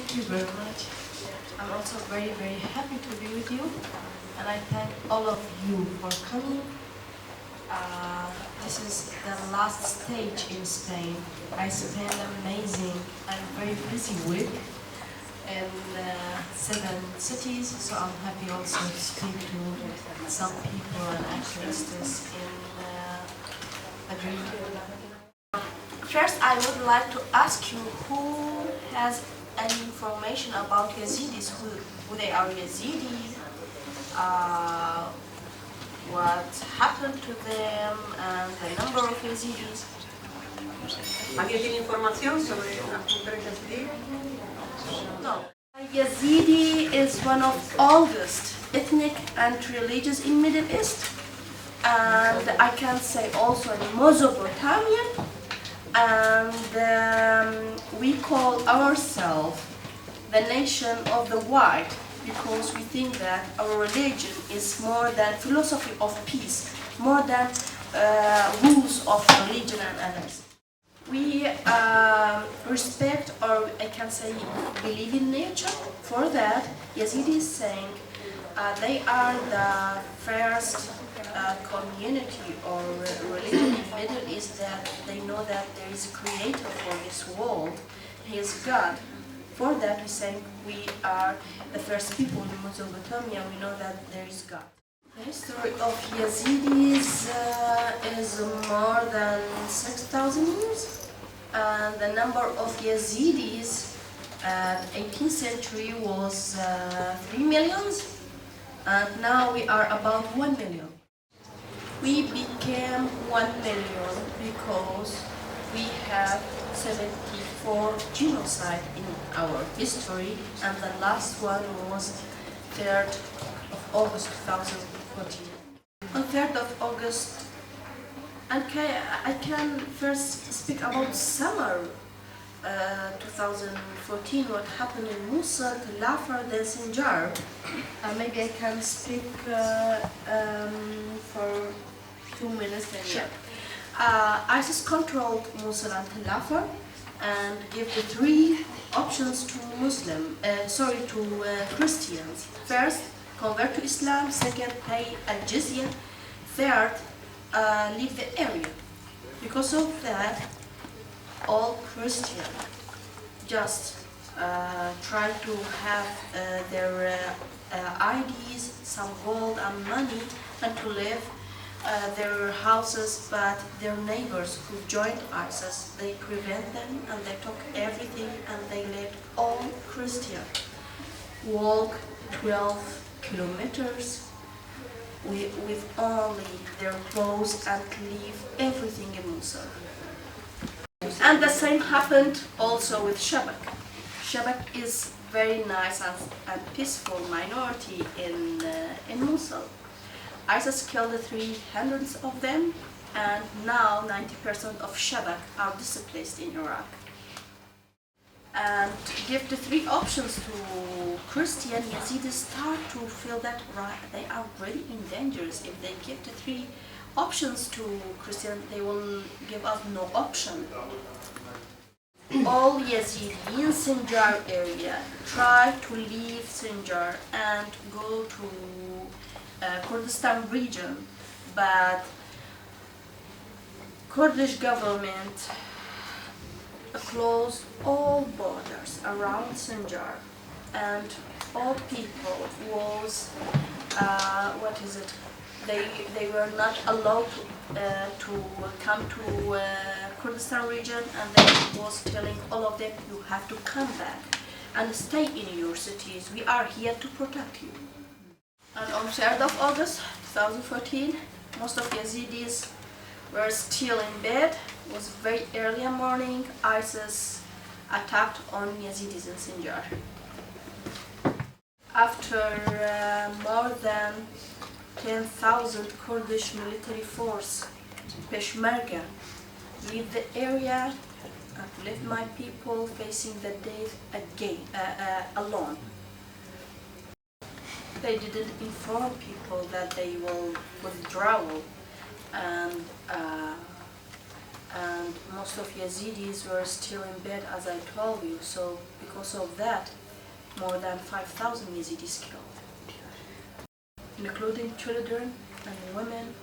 Thank you very much. I'm also very, very happy to be with you, and I thank all of you for coming. This is the last stage in Spain. I spent an amazing and very busy week in 7 cities, so I'm happy also to speak to some people and activists in Madrid. First, I would like to ask you who has any information about Yazidis, who they are Yazidis, what happened to them, and the number of Yazidis. ¿Alguien tiene información sobre las mujeres yazidíes? No. Yazidi is one of oldest ethnic and religions in Middle East, and I can say also in Mesopotamia, and we call ourselves the nation of the white because we think that our religion is more than philosophy of peace, more than rules of religion and others. We respect, or I can say believe in nature. For that, Yazidi is saying they are the first community or religion in Middle East that they know that there is a creator for this world. He is God. For that, we say we are the first people in Mesopotamia. We know that there is God. The history of Yazidis is more than 6,000 years. And the number of Yazidis at 18th century was 3 million, and now we are about 1 million. We became 1 million because we have 74 genocides in our history, and the last one was 3rd of August 2014. On 3rd of August, I can first speak about summer 2014, what happened in Mosul, Lafar, then Sinjar. Maybe I can speak for 2 minutes. Sure. ISIS controlled Mosul and Lafar and gave the 3 options to Christians. First, convert to Islam. Second, pay al-jizya. Third, leave the area. Because of that, all Christians just try to have their IDs, some gold and money, and to live their houses, but their neighbors who joined ISIS, they prevent them and they took everything and they let all Christians walk 12 kilometers with only their clothes and leave everything in Mosul. And the same happened also with Shabak. Shabak is very nice and peaceful minority in Mosul. ISIS killed 300 of them, and now 90% of Shabak are displaced in Iraq. And to give the 3 options to Christian, Yazidis start to feel that they are really in danger. If they give the 3 options to Christian, they will give up no option. All Yazidi in Sinjar area try to leave Sinjar and go to Kurdistan region, but Kurdish government closed all borders around Sinjar, and all people was they were not allowed to come to Kurdistan region, and they was telling all of them, you have to come back and stay in your cities. We are here to protect you. And on 3rd of August 2014, most of Yazidis were still in bed. It was very early morning. ISIS attacked on Yazidis in Sinjar. After more than 10,000 Kurdish military force, Peshmerga, leave the area and left my people facing the death again, alone. They didn't inform people that they will withdraw, and and most of Yazidis were still in bed, as I told you. So because of that, more than 5,000 Yazidis killed, including children and women,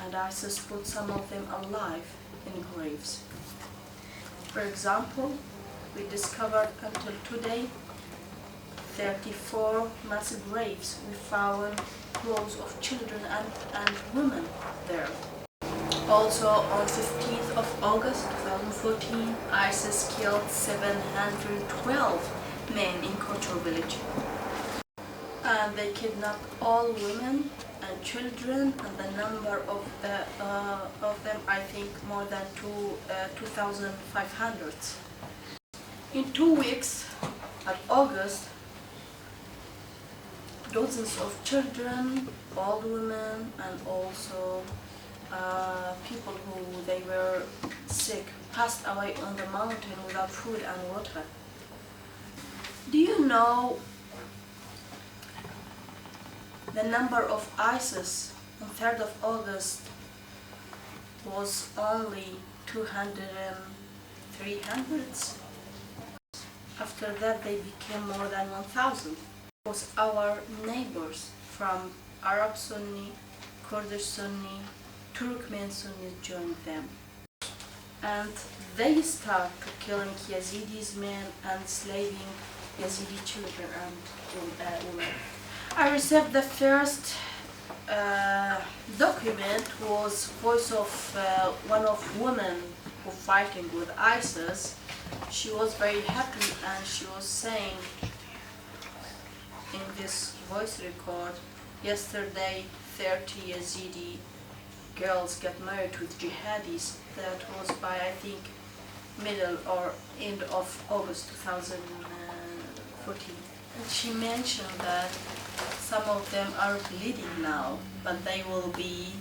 and ISIS put some of them alive in graves. For example, we discovered until today 34 massive graves. We found clothes of children and women there. Also, on 15th of August 2014, ISIS killed 712 men in CONTRA village. And they kidnapped all women and children, and the number of them, I think, more than 2,500. In 2 weeks, at August, dozens of children, old women, and also people who they were sick passed away on the mountain without food and water. Do you know the number of ISIS on 3rd of August was only 200 and 300s? After that they became more than 1,000. It was our neighbors from Arab Sunni, Kurdish Sunni, Turkmen Sunni joined them. And they started killing Yazidis men and enslaving Yazidi children and women. I received the first document was voice of one of women who fighting with ISIS. She was very happy and she was saying in this voice record, yesterday 30 Yazidi girls got married with jihadis. That was by, I think, middle or end of August 2014. And she mentioned that some of them are bleeding now, but they will be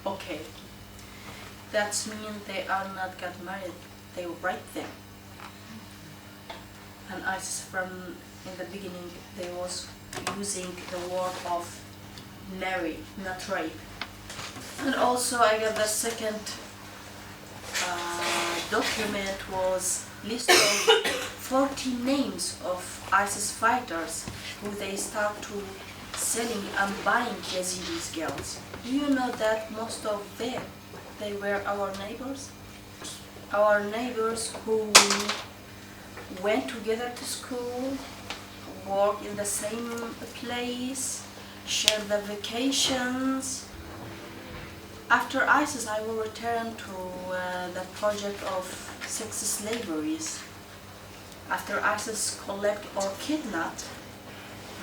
okay. That means they are not got married, they will rape them. And ISIS from in the beginning, they was using the word of marry, not rape. And also I got the second document was list of 40 names of ISIS fighters who they start to selling and buying Yazidis girls. Do you know that most of them, they were our neighbors? Our neighbors who went together to school, work in the same place, share the vacations. After ISIS, I will return to the project of sex slaveries. After ISIS collect or kidnapped,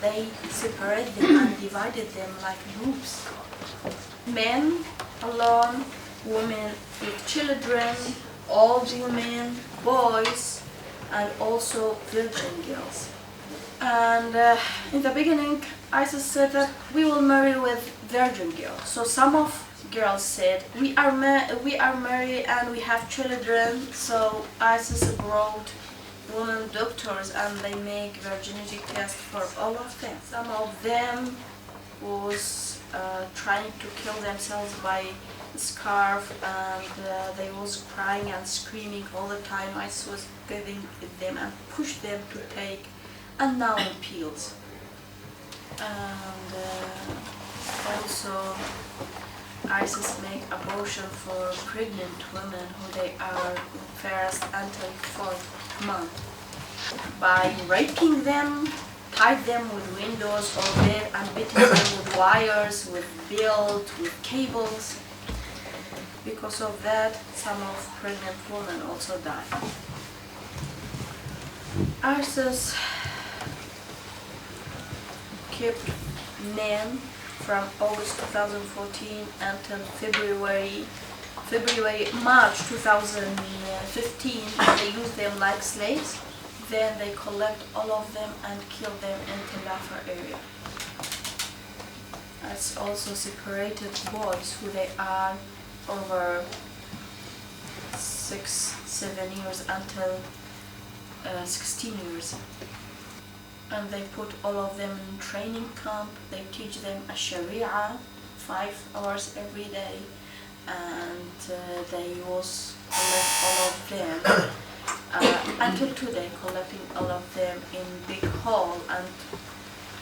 they separate them and divided them like groups. Men alone, women with children, old women, boys, and also virgin girls. And in the beginning, ISIS said that we will marry with virgin girls. So some of girls said, we are married and we have children. So ISIS brought women doctors and they make virginity tests for all of them. Some of them was trying to kill themselves by scarf, and they was crying and screaming all the time. ISIS was giving them and pushed them to take unknown pills. And also ISIS make abortion for pregnant women who they are in first until 4th month by raping them, tie them with windows or bed and beating them with wires, with belt, with cables. Because of that, some of pregnant women also die. ISIS kept men from August 2014 until March 2015. They use them like slaves. Then they collect all of them and kill them in Telafa area. It's also separated boys who they are over 6-7 years until 16 years. And they put all of them in training camp. They teach them a Sharia 5 hours every day. and they was collect all of them until today, collecting all of them in big hall and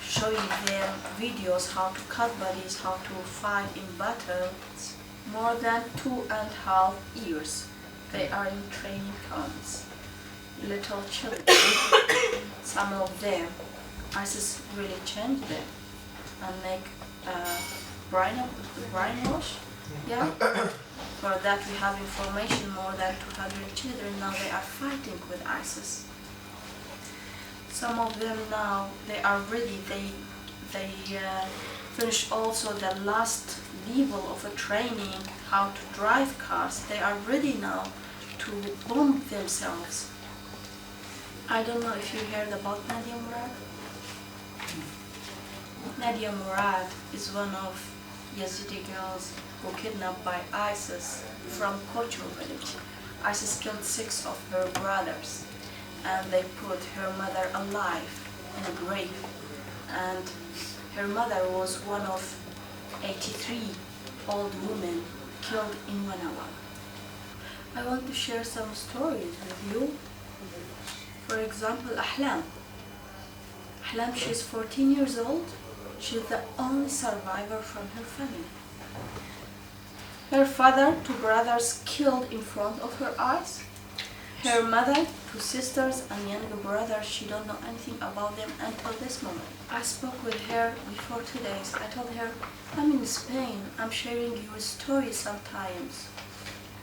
showing them videos how to cut bodies, how to fight in battles. More than 2.5 years they are in training camps. Little children, some of them, ISIS really changed them and make brainwash. Yeah. For that we have information, more than 200 children now they are fighting with ISIS. Some of them now they are ready. They finish also the last level of a training how to drive cars. They are ready now to bomb themselves. I don't know if you heard about Nadia Murad. Nadia Murad is one of Yazidi girls who kidnapped by ISIS from Kocho village. ISIS killed 6 of her brothers and they put her mother alive in a grave. And her mother was one of 83 old women killed in 1 hour. I want to share some stories with you. For example, Ahlam. Ahlam, she's 14 years old. She's the only survivor from her family. Her father, 2 brothers killed in front of her eyes. Her mother, 2 sisters and younger brother, she don't know anything about them until this moment. I spoke with her before 2 days. I told her, I'm in Spain, I'm sharing your story sometimes.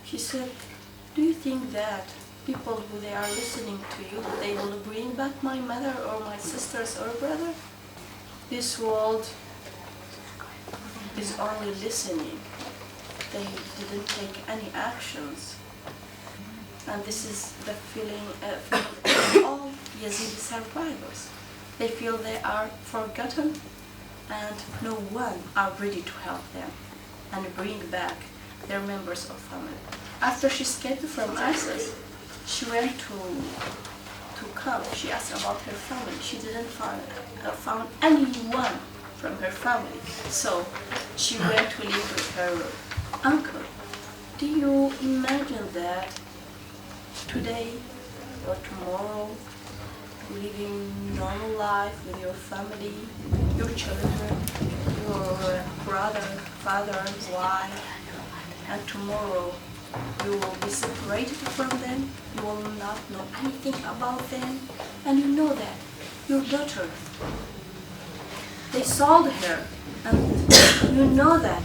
She said, do you think that people who they are listening to you, they will bring back my mother or my sisters or brother? This world is only listening. They didn't take any actions. And this is the feeling of all Yazidi survivors. They feel they are forgotten and no one are ready to help them and bring back their members of family. After she escaped from ISIS, she went to camp. She asked about her family. She didn't found anyone from her family. So she went to live with her uncle. Do you imagine that today or tomorrow living normal life with your family, your children, your brother, father, wife, and tomorrow you will be separated from them, you will not know anything about them, and you know that your daughter, they sold her, and you know that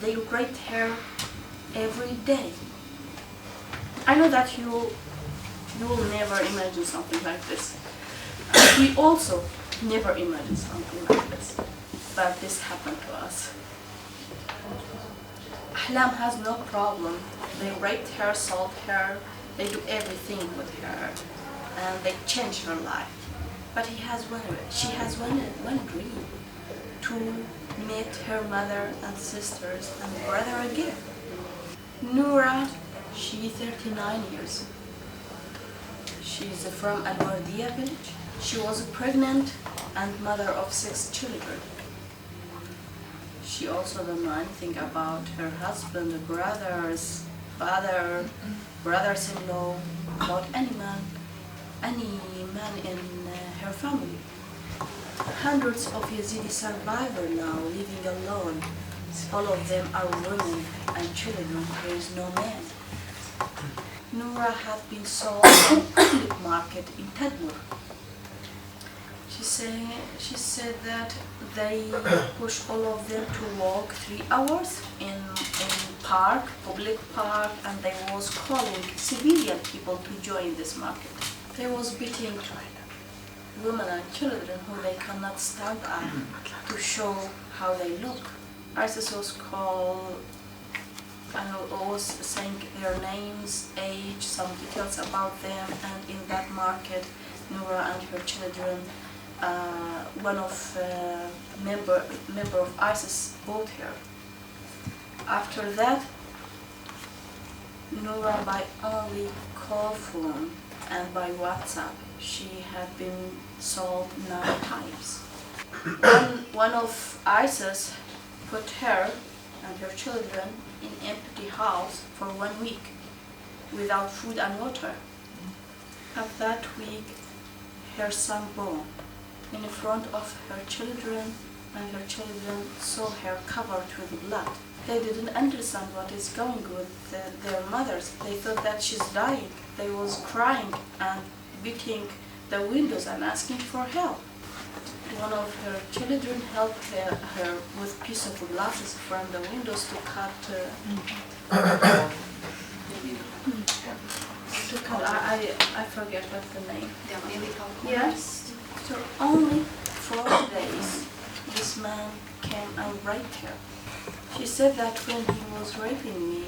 they rape her every day. I know that you will never imagine something like this. We also never imagined something like this, but this happened to us. Ahlam has no problem. They raped her, sold her, they do everything with her, and they changed her life. But she has one dream, to meet her mother and sisters and brother again. Noura, she's 39 years. She's from Al-Wardiya village. She was pregnant and mother of 6 children. She also don't know anything about her husband, brothers, father, brothers-in-law, about any man in her family. Hundreds of Yazidi survivors now living alone. All of them are women and children. There is no man. Noura had been sold in a public market in Tadmur. She said that they push all of them to walk 3 hours in public park, and they was calling civilian people to join this market. They was beating women and children who they cannot stand up to show how they look. ISIS was called, was saying their names, age, some details about them, and in that market, Noura and her children, one of member of ISIS bought her. After that, Noura by only call phone and by WhatsApp, she had been sold 9 times. One of ISIS put her and her children in empty house for 1 week without food and water. At that week, her son born in front of her children, and her children saw her covered with blood. They didn't understand what is going with their mothers. They thought that she's dying. They was crying and beating the windows and asking for help. One of her children helped her with piece of glasses from the windows to cut. I forget what's the name. The umbilical cord. Yes. So only 4 days, this man came and raped her. She said that when he was raping me,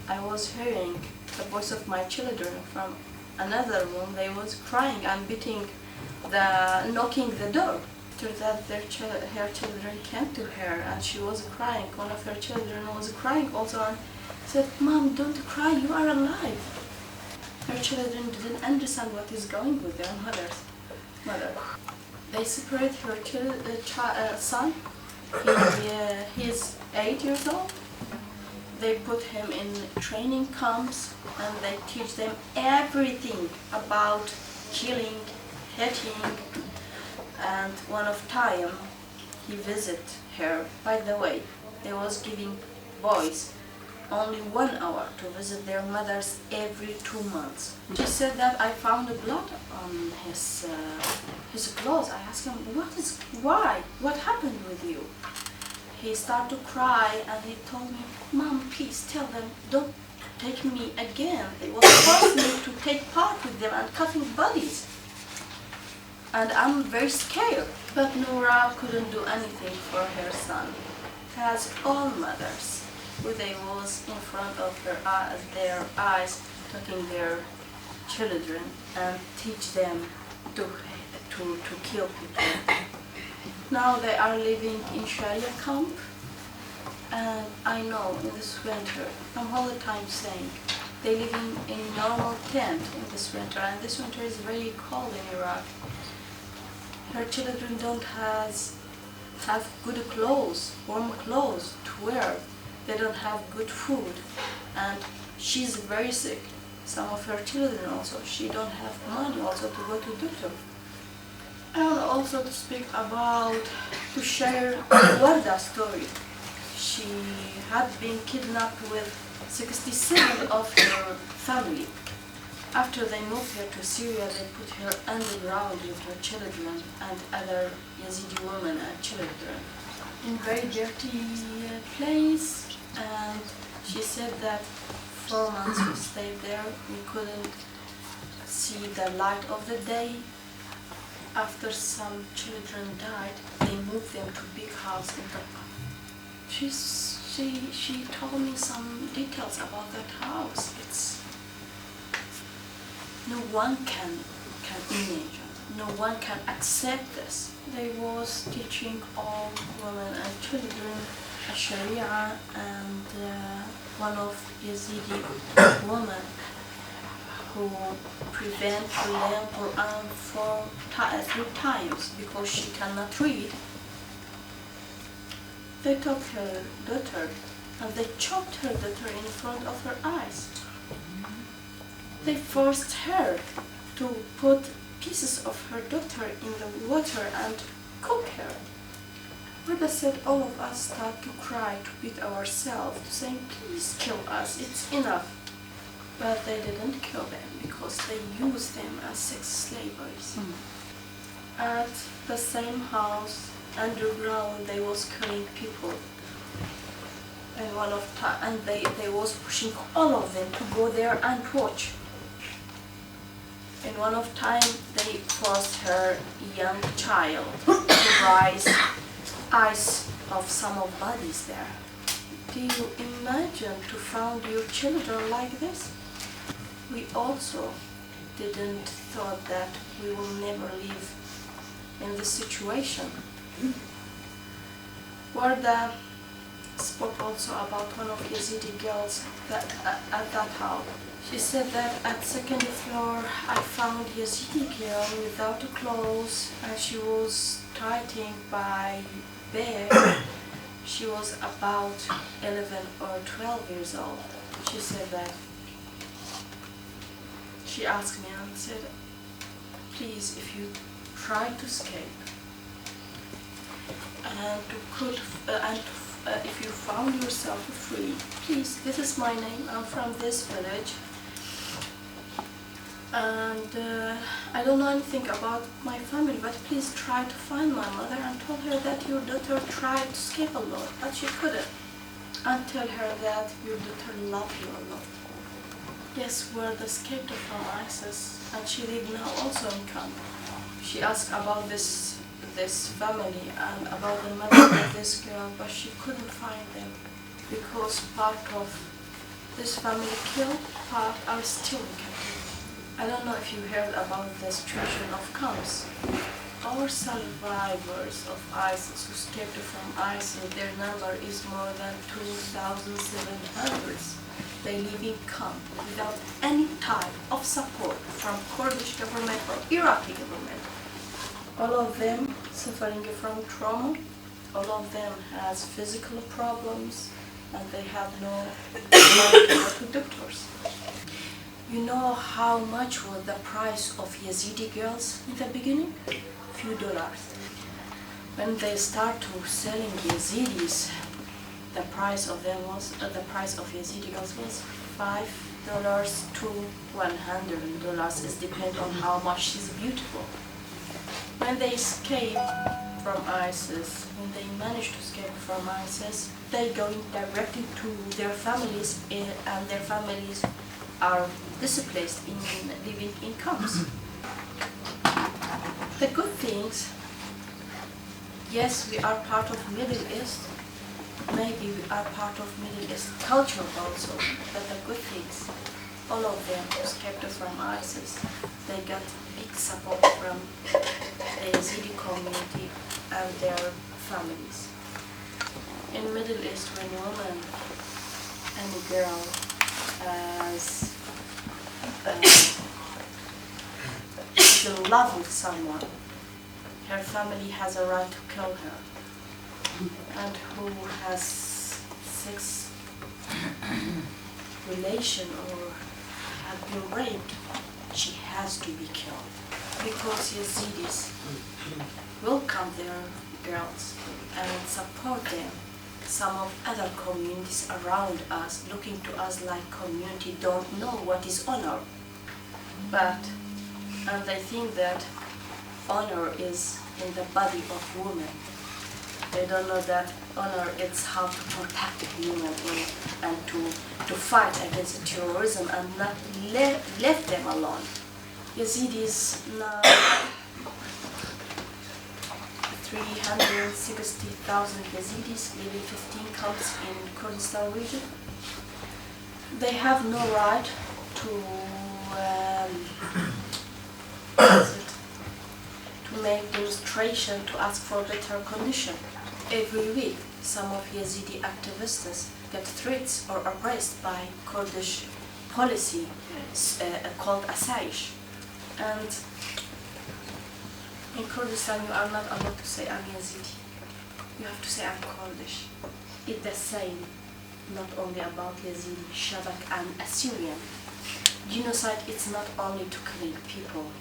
I was hearing the voice of my children from another room. They was crying and beating knocking the door. After that, her children came to her and she was crying. One of her children was crying also and said, "Mom, don't cry, you are alive." Her children didn't understand what is going with their mother. They separate her son. He is 8 years old. They put him in training camps and they teach them everything about killing, hitting. And one of time he visit her. By the way, they was giving boys only 1 hour to visit their mothers every 2 months. She said that I found blood on his clothes. I asked him, why? What happened with you? He started to cry and he told me, "Mom, please tell them, don't take me again. They will force me to take part with them and cutting bodies. And I'm very scared." But Noura couldn't do anything for her son. As all mothers, they was in front of their eyes, taking their children and teach them to kill people. Now they are living in Sharia camp, and I know in this winter, I'm all the time saying, they live in normal tent in this winter, and this winter is very cold in Iraq. Her children don't have good clothes, warm clothes to wear. They don't have good food, and she's very sick. Some of her children also, she don't have money also to go to doctor. I want also to speak about, to share Warda's story. She had been kidnapped with 67 of her family. After they moved her to Syria, they put her underground with her children and other Yazidi women and children in very dirty place. And she said that 4 months we stayed there. We couldn't see the light of the day. After some children died, they moved them to big house in Dhaka. She told me some details about that house. No one can imagine. No one can accept this. They was teaching all women and children Sharia, and one of Yazidi women who prevent to learn Quran for 3 times because she cannot read. They took her daughter and they choked her daughter in front of her eyes. They forced her to put pieces of her daughter in the water and cook her. Warda said all of us start to cry, to beat ourselves, to say, "Please kill us, it's enough." But they didn't kill them because they used them as sex slaves. At the same house, underground, they was killing people. And they was pushing all of them to go there and watch. In one of time, they forced her young child to rise eyes of some of bodies there. Do you imagine to find your children like this? We also didn't thought that we will never live in this situation. Warda spoke also about one of Yazidi girls at that house. She said that at 2nd floor I found Yazidi girl without clothes, and she was tied by bed She was about 11 or 12 years old. She said that. She asked me and said, please, if you try to escape and if you found yourself free, please, this is my name, I'm from this village, and I don't know anything about my family, but please try to find my mother and tell her that your daughter tried to escape a lot, but she couldn't. And tell her that your daughter loved you a lot. Yes, we're escaped from ISIS, and she lives now also in camp. She asked about this family and about the mother of this girl, but she couldn't find them because part of this family killed, part are still in captivity. I don't know if you heard about the situation of camps. Our survivors of ISIS who escaped from ISIS, their number is more than 2,700. They live in camp without any type of support from Kurdish government or Iraqi government. All of them suffering from trauma, all of them has physical problems, and they have no money to go to doctors. You know how much was the price of Yazidi girls in the beginning? Few dollars. When they start to selling Yazidis, the price of Yazidi girls was $5 to $100. It depends on how much she's beautiful. When they escape from ISIS, when they manage to escape from ISIS, they go directly to their families, and their families are displaced in living in camps. The good things, yes, we are part of Middle East. Maybe we are part of Middle East culture also, but the good things, all of them escaped from ISIS. They got big support from the Yazidi community and their families. In Middle East, when a woman and a girl is in love with someone, her family has a right to kill her. And who has sex relation or have been raped, she has to be killed. Because Yazidis welcome their girls and support them. Some of other communities around us, looking to us like community, don't know what is honor. And they think that honor is in the body of women. They don't know that honor is how to protect human and to fight against terrorism and not leave them alone. Yazidis now 360,000 Yazidis live in 15 camps in Kurdistan region. They have no right to make demonstration to ask for better condition. Every week, some of Yazidi activists get threats or arrested by Kurdish policy called asayish. And in Kurdistan, you are not allowed to say I'm Yazidi. You have to say I'm Kurdish. It's the same, not only about Yazidi, Shabak and Assyrian. Genocide is not only to kill people,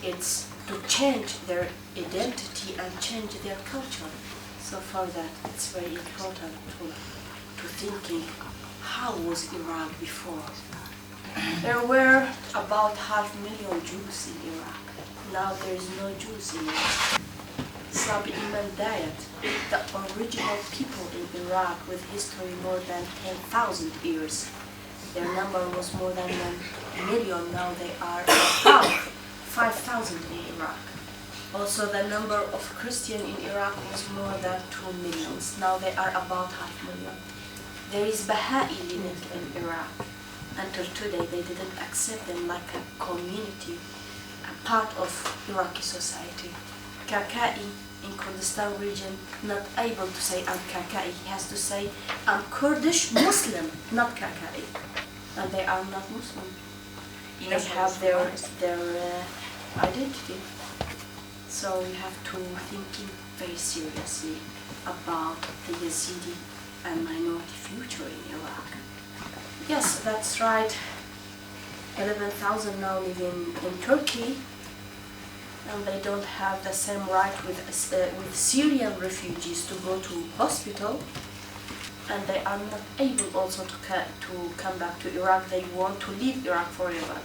it's to change their identity and change their culture. So for that, it's very important to thinking, how was Iraq before? There were about 500,000 Jews in Iraq. Now there is no Jews in Iraq. Sabi Iman Dayat, the original people in Iraq with history more than 10,000 years. Their number was more than 1 million. Now they are about 5,000 in Iraq. Also, the number of Christians in Iraq was more than 2 million. Now they are about 500,000. There is Baha'i living in Iraq. Until today, they didn't accept them like a community, a part of Iraqi society. Kakai in Kurdistan region, not able to say I'm Kakai. He has to say I'm Kurdish Muslim, not Kakai. And they are not Muslim. They have their identity. So we have to think very seriously about the Yazidi and minority future in Iraq. Yes, that's right. 11,000 now live in Turkey, and they don't have the same right with Syrian refugees to go to hospital, and they are not able also to come back to Iraq. They want to leave Iraq forever.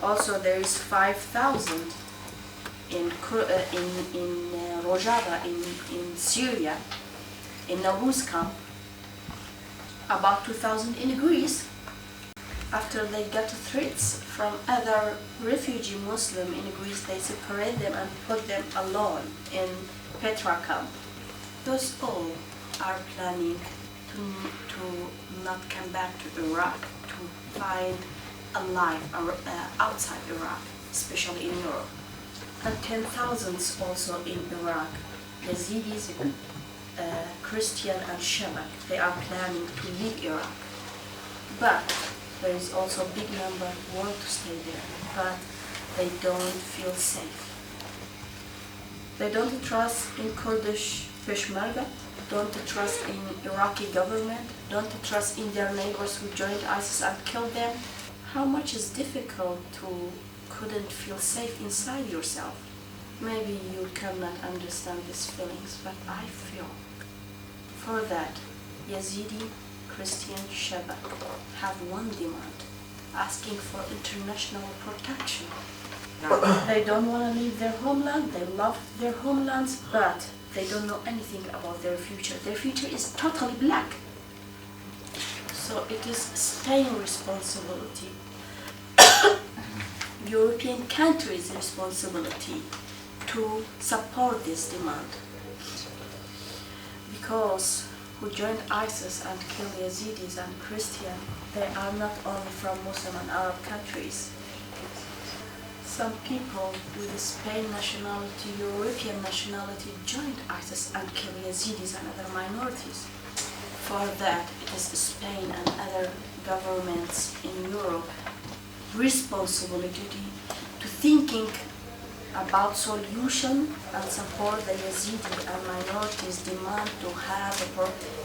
Also, there is 5,000 in Rojava in Syria, in Nauruz camp, about 2,000 in Greece. After they got threats from other refugee Muslims in Greece, they separate them and put them alone in Petra camp. Those all are planning to not come back to Iraq, to find a life outside Iraq, especially in Europe. And 10,000s also in Iraq, Yazidis, Christian and Shabak, they are planning to leave Iraq. But there is also a big number who want to stay there, but they don't feel safe. They don't trust in Kurdish Peshmerga, don't trust in Iraqi government, don't trust in their neighbors who joined ISIS and killed them. How much is difficult to couldn't feel safe inside yourself? Maybe you cannot understand these feelings, but I feel. For that, Yazidi, Christian, Shabak have one demand, asking for international protection. They don't want to leave their homeland, they love their homelands, but they don't know anything about their future. Their future is totally black. So it is Spain's responsibility, European countries' responsibility to support this demand. Because who joined ISIS and killed Yazidis and Christians, they are not only from Muslim and Arab countries. Some people with Spain nationality, European nationality joined ISIS and killed Yazidis and other minorities. For that, it is Spain and other governments in Europe responsibility to thinking about solution and support the Yazidi and minorities' demand to have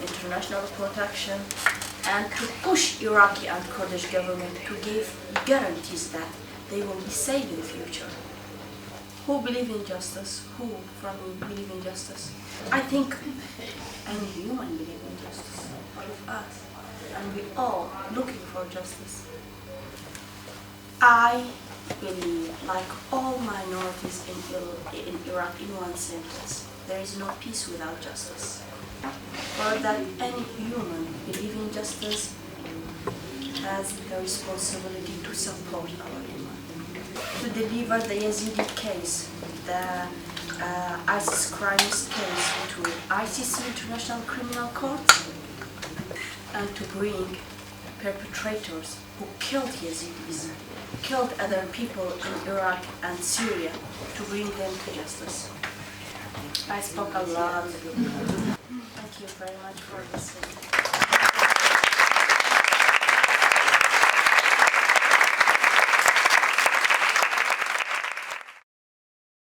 international protection and to push Iraqi and Kurdish government to give guarantees that they will be safe in the future. Who believe in justice? Who from you believe in justice? I think any human believe in justice, all of us, and we all looking for justice. I believe, like all minorities in Iraq, in one sentence, there is no peace without justice. For that any human believing justice has the responsibility to support our demand, to deliver the Yazidi case, the ISIS crimes case to ICC, International Criminal Court, and to bring perpetrators who killed Yazidis, killed other people in Iraq and Syria, to bring them to justice. I spoke a lot. Thank you very much for listening.